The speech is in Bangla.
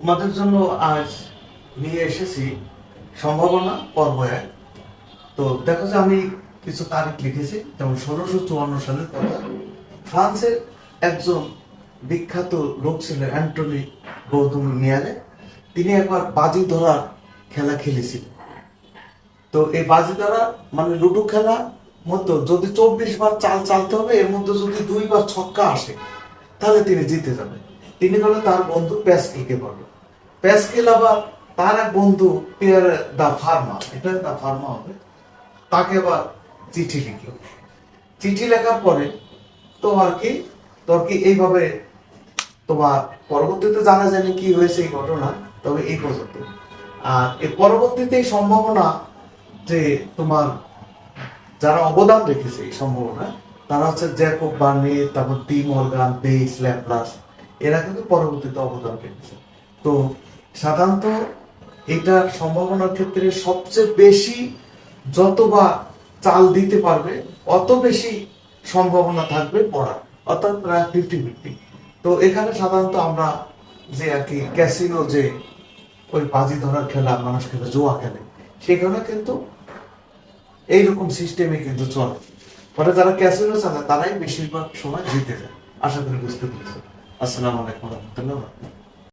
তোমাদের জন্য আজ নিয়ে এসেছি সম্ভাবনা পর্ব ১। তো দেখো যে আমি কিছু তারিখ লিখেছি, যেমন ১৬৫৪ সালের কথা। ফ্রান্সের একজন বিখ্যাত লোক ছিল অ্যান্টনি গৌতমিয়ারে। তিনি একবার বাজি ধরার খেলা খেলেছিলেন। তো এই বাজি ধরা মানে লুডো খেলা মতো, যদি ২৪ বার চাল চালতে হবে, এর মধ্যে যদি ২ বার ছক্কা আসে তাহলে তিনি জিতে যাবেন। তিনি বলে তার বন্ধু প্যাসকেলকে বলল। প্যাসকেল আবার তার এক বন্ধু পিয়ার দা ফার্মা, এটা দা ফার্মা হবে, তাকে আবার চিঠি লিখল। চিঠি লেখার পরে তোমার কি এইভাবে তোমার পরবর্তীতে জানা যায়নি কি হয়েছে এই ঘটনা, তবে এই পর্যন্ত। আর এর পরবর্তীতে এই সম্ভাবনা যে তোমার যারা অবদান রেখেছে এই সম্ভাবনা, তারা হচ্ছে জ্যাকব বার্নি, তারপর ডি মর্গান, বেইস, ল্যাপ্লাস, এরা কিন্তু পরবর্তীতে অবদান রেখেছে। তো সাধারণত এটার সম্ভাবনার ক্ষেত্রে সবচেয়ে বেশি যতবার চাল দিতে পারবে অত বেশি সম্ভাবনা থাকবে পড়ার, অর্থাৎ প্রায় 50-50। তো এখানে সাধারণত আমরা যে আর কি ক্যাসিনো, যে ওই বাজি ধরার খেলা মানুষ খেলে, জুয়া খেলে, সেখানে কিন্তু এইরকম সিস্টেমে কিন্তু চলে। ফলে যারা ক্যাসিনো চালায় তারাই বেশিরভাগ সময় জিতে যায়। আশা করি বুঝতে পেরেছেন। আসসালামু আলাইকুম রহমতুল্লাহ।